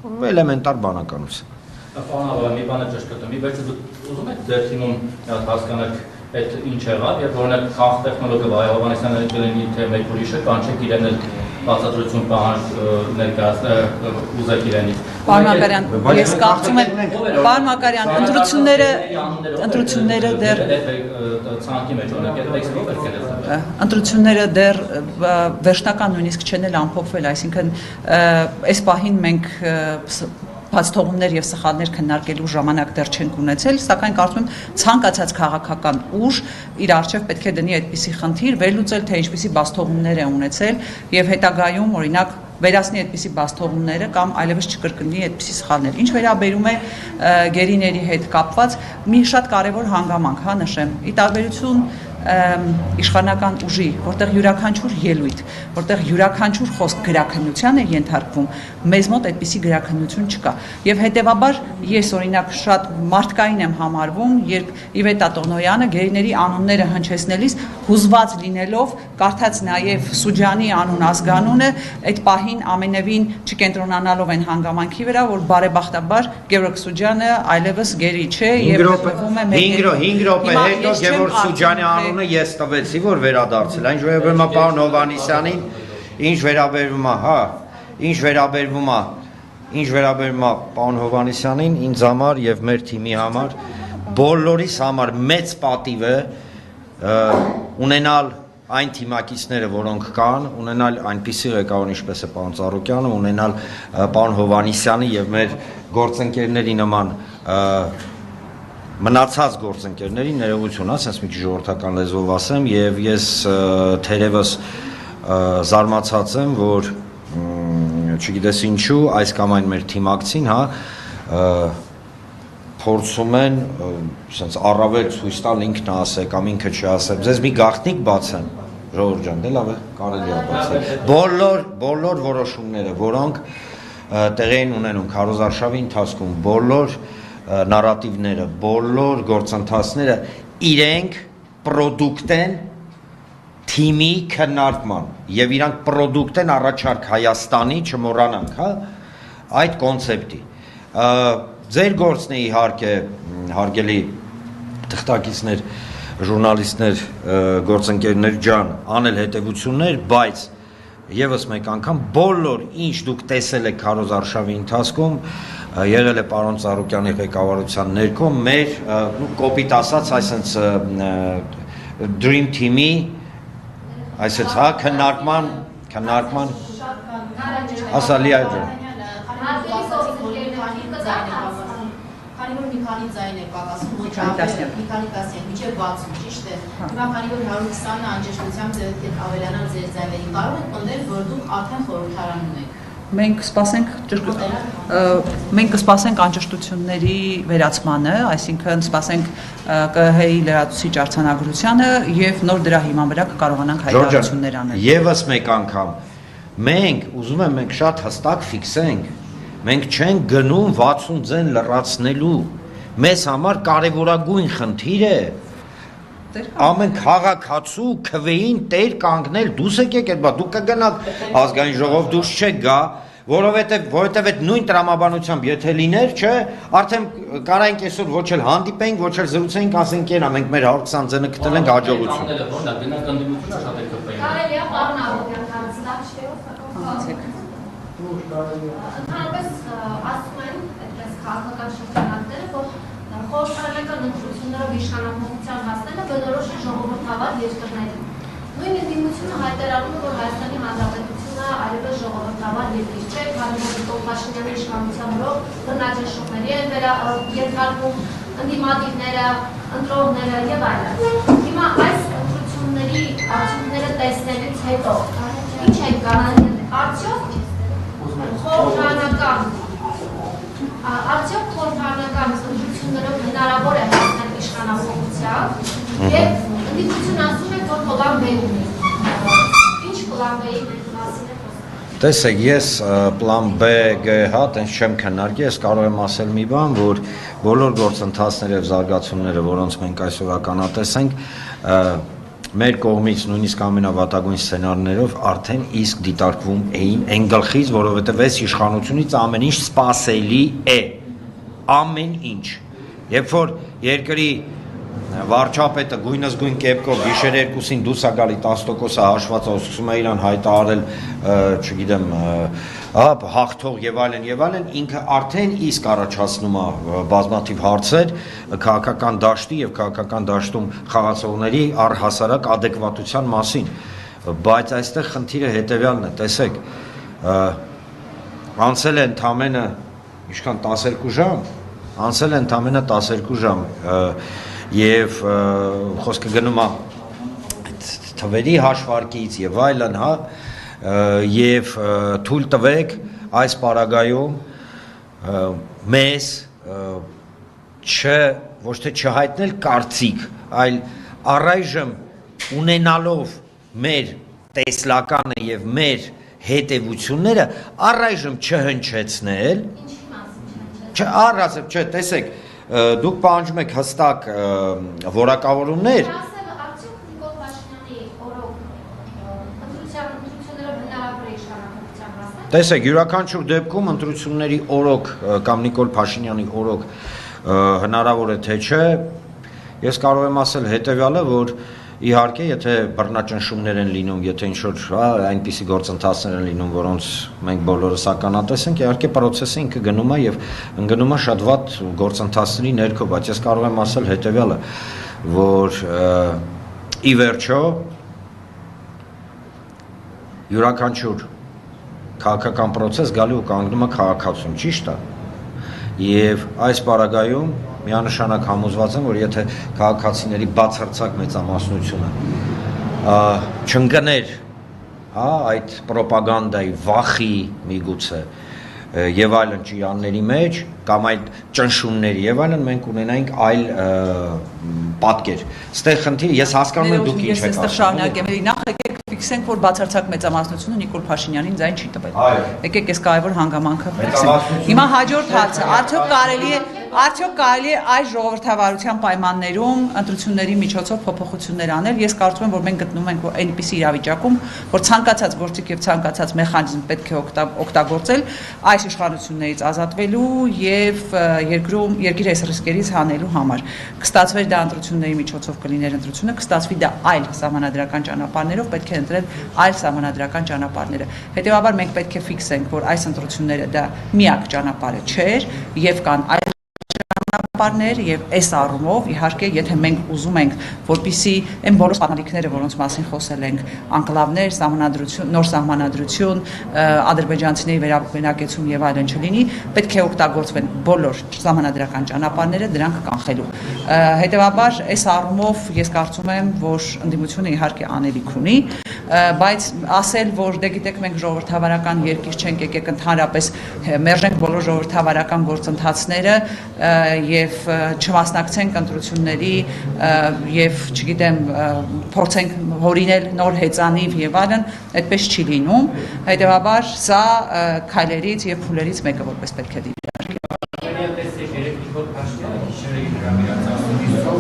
էլեմենտար բանականություն։ Պարոն, մի բան է ճշգրտում, բայց դուք ուզում եք ձեր թիմում հասկանալ այդ ինչ եղավ, եւ օրինակ քաղաք տեխնոլոգը Վահե Հովհաննիսյանը գլինի թե մեկ ուրիշը, կանչեք իրեն բացատրություն պահանջ ներկայացնել ուզեք իրենից։ Պարոն Մակարյան, ես կարծում եմ, պարոն Մակարյան, ընտրությունները դեռ ցանկի մեջ օրինակ ընտրությունները դեռ վերջնական նույնիսկ չեն էլ ամփոփվել, այսինքն այս պահին մենք բացթողումներ եւ սխալներ քննարկելու ժամանակ դեռ չենք ունեցել, սակայն կարծում եմ ցանկացած քաղաքական ուժ իր արժեվ պետք է դնի այդպիսի խնդիր, վերլուծել թե ինչպիսի բացթողումներ է ունեցել եւ հետագայում օրինակ վերացնի այդպիսի բացթողումները կամ այլևս չկրկնի այդպիսի սխալներ։ Ինչ վերաբերում է գերիների հետ կապված մի շատ կարևոր հանգամանք, նշեմ, ի տարբերություն իշխանական ուժի, որտեղ յուրաքանչյուր ելույթ, որտեղ յուրաքանչյուր խոսք գրաքննության է ենթարկվում, մեզ մոտ այդպիսի գրաքննություն չկա։ Եվ հետևաբար ես օրինակ շատ մարդկային եմ համարվում, երբ Իվետ Ատոնոյանը գերիների անունները հնչեցնելիս հուզված լինելով կարդաց նաև Սուջանի անուն ազգանունը, այդ պահին ամենևին չկենտրոնանալով են հանգամանքի վրա, որ բարեբախտաբար Գևորգ Սուջանը այլևս գերի չէ եւ գտնվում է 5 րոպե հետո Գևորգ Սուջանի անունը ես տվեցի, որ վերադարձել։ Այն վերաբերում է պարոն Հովհաննիսյանին, ինչ վերաբերում է պարոն Հովհաննիսյանին, ինձ համար եւ մեր թիմի համար, բոլորիս համար մեծ պատիվ է ունենալ այն թիմակիցները, որոնք կան, ունենալ այնպիսի ղեկավար, ինչպես է պարոն Ծառուկյանը, ունենալ պարոն Հովհաննիսյանի եւ մեր գործընկերների նման մնացած գործընկերների ներողություն, ասես մի քիչ ժողովրդական լեզվով ասեմ, եւ ես թերևս զարմացած եմ, որ չգիտես ինչու այս կամ այն մեր թիմակցին, փորձում են sense առավել ցույց տալ ինքն ասե կամ ինքը չասե։ Ձեզ մի գաղտնիք բացեմ, ժողովուրդ ջան, դե լավ է, կարելի է բացել։ Բոլոր որոշումները, որոնք տեղի են ունենում քարոզարշավի ընթացքում, բոլոր նարատիվները, բոլոր գործընթացները իրենք պրոդուկտ են թիմի քննարկման եւ իրանք պրոդուկտ են առաջարկ Հայաստանի, չմոռանանք, այդ կոնցեպտի։ Ձեր գործն է իհարկե հարգելի թղթակիցներ, ժուրնալիստներ, գործընկերներ ջան, անել հետևություններ, բայց եւս մեկ անգամ բոլոր ինչ դուք տեսել եք քարոզարշավի ընթացքում եղել է պարոն Ծառուկյանի ղեկավարության ներքո մեր կոպիտ ասած այսպես Dream Team-ի այսպես քննարկման ասալի այլ Քանի որ մի քանի ձայն է պակասում, մի քանի տասնյակ, միջև 60, ճիշտ է։ Հիմա քանի որ 120-ը անջատությամբ ավելանալ ձեր ձայների, կարող եք պնդել, որ դուք արդեն խորհրդարան ունեք։ Մենք կսպասենք անջատությունների վերացմանը, այսինքն սպասենք ԿՀ-ի լրացուցիչ արձանագրությանը եւ նոր դրա հիման վրա կկարողանանք հայտարարություններ անել։ Եվս մեկ անգամ մենք ուզում եմ մենք շատ հստակ ֆիքսենք, մենք չենք գնում 60 ձեն լրացնելու, մեզ համար կարևորագույն խնդիր է ամեն քաղաքացու քվեին տեր կանգնել, դուս եկեք այդ բա, դուք կգնաք ազգային ժողով, դուս չեք գա, որովհետև այդ նույն տրամաբանությամբ եթե լիներ, չէ, արդեն կարայինք այսօր ոչ էլ հանդիպենք, ոչ էլ զրուցենք, ասենք կերա, մենք մեր 120 ձենը գտել ենք հաջողություն։ Կարելի է պարոն Աբովյան հարցնալ, ընդհանրապես ասում են, այդպես քաղաքական շրջանակները, որ խորհրդարանական ընտրություններով իշխանափոխության հասնելը բնորոշ է ժողովրդավար երկրներին։ Նույն ընդդիմությունը հայտարարում է, որ Հայաստանի Հանրապետությունը այլևս ժողովրդավար երկիր չէ, քանի որ Նիկոլ Փաշինյանի իշխանությամբ բռնաճնշումների են ենթարկվում ընդդիմադիրները, ընտրողները եւ այլն։ Հիմա այս ընտրությունների արդյունքները տեսնելուց հետո ինչ են կանոն, արդյոք խորհրդարանական ընտրություններով հնարավոր է հասնել իշխանափոխության եւ ընդդիմությունը ասում է, որ պլան B ունի։ Ինչ պլան B-ի մասին է խոսքը։ Տեսեք, ես պլան B, G, տենց չեմ քննարկի, ես կարող եմ ասել մի բան, որ բոլոր գործընթացները եւ զարգացումները, որոնց մենք այսօր ականատես ենք, մեր կողմից նույնիսկ ամենավատագույն սցենարներով արդեն իսկ դիտարկվում էին այն գլխից, որովհետև այս իշխանությունից ամեն ինչ սպասելի է, ամեն ինչ, երբ որ երկրի վարչապետը գույնս գույն կեպքով գիշեր 2-ին դուրս է գալի 10%-ը հաշված է, սկսում է իրան հայտարարել, չգիտեմ, հաղթող եւ այլն, ինքը արդեն իսկ առաջացնում է բազմաթիվ հարցեր քաղաքական դաշտի եւ քաղաքական դաշտում խաղացողների առհասարակ adekvatության մասին, բայց այստեղ խնդիրը հետեւյալն է, տեսեք, անցել է ընդամենը ինչքան 12 ժամ, անցել է ընդամենը 12 ժամ եւ խոսքը գնում է թվերի հաշվարկից եւ այլն, հա, եւ թույլ տվեք այս պարագայում մեզ ոչ թե չհայտնել կարծիք, այլ առայժմ ունենալով մեր տեսլականը եւ մեր հետևությունները առայժմ չհնչեցնել, չէ, տեսեք, դուք պահանջում եք հստակ որակավորումներ։ Արդյոք Նիկոլ Փաշինյանի օրոք ընտրությունները բնարավոր է իշխանապետության հասնել։ Տեսեք, յուրաքանչյուր դեպքում ընտրությունների օրոք կամ Նիկոլ Փաշինյանի օրոք հնարավոր է թե չէ, ես կարող եմ ասել հետևյալը, որ իհարկե, եթե բռնաճնշումներ են լինում, եթե ինչ-որ այնպիսի գործընթացներ են լինում, որոնց մենք բոլորս ականատես ենք, իհարկե պրոցեսը ինքը գնում է եւ ընկնում է շատ վատ գործընթացների ներքո, բայց ես կարող եմ ասել հետեւյալը, որ ի վերջո յուրաքանչյուր քաղաքական պրոցես գալու ու կանգնում է քաղաքացուն, ճիշտ է, եւ այս պարագայում միանշանակ համոզված եմ, որ եթե քաղաքացիների բացարձակ մեծամասնությունը չընկներ այդ պրոպագանդայի, վախի միգուցե եւ այլն ճիրանների մեջ կամ այդ ճնշումների եւ այլն մենք ունենայինք այլ պատկեր։ Ստեղ խնդիրը ես հասկանում եմ դուք ինչ եք ասում։ Նախ եկեք ֆիքսենք, որ բացարձակ մեծամասնությունը Նիկոլ Փաշինյանին ձայն չի տվել։ Եկեք այս կարևոր հանգամանքը ֆիքսենք։ Հիմա հաջորդ հարցը, արդյոք կարելի է այս ժողովրդավարության պայմաններում ընտրությունների միջոցով փոփոխություններ անել։ Ես կարծում եմ, որ մենք գտնվում ենք այնպիսի իրավիճակում, որ ցանկացած գործիք եւ ցանկացած մեխանիզմ պետք է օգտագործել այս իշխանություններից ազատվելու եւ երկիրը այս ռիսկերից հանելու համար։ Կստացվեր դա ընտրությունների միջոցով կլիներ ընտրությունը, կստացվի դա այլ սահմանադրական ճանապարհներով, պետք է ընտրել այլ սահմանադրական ճանապարհները։ Հետևաբար մենք պետք է ֆիքսենք, որ այս ընտրությունները դա միակ ճանապարհը չէր եւ կան այլ ճանապարհներ եւ այս առումով իհարկե եթե մենք ուզում ենք որպիսի այն բոլոր սպառնալիքները, որոնց մասին խոսել ենք, անկլավներ, սահմանադրություն, նոր սահմանադրություն, ադրբեջանցիների վերաբնակեցում եւ այլն չլինի, պետք է օգտագործվեն բոլոր սահմանադրական ճանապարհները դրանք կանխելու։ Հետևաբար այս առումով ես կարծում եմ, որ ընդդիմությունը իհարկե անելիք ունի, բայց ասել, որ դե գիտեք մենք ժողովրդավարական երկիր չենք, եկեք ընդհանրապես մերժենք բոլոր ժողովրդավարական գործընթացները եւ չմասնակցենք ընտրությունների եւ չգիտեմ փորձենք հորինել նոր հեծանիվ եւ այլն, այդպես չի լինում։ Հետևաբար սա քայլերից եւ փուլերից մեկը որպես պետք է դիտել։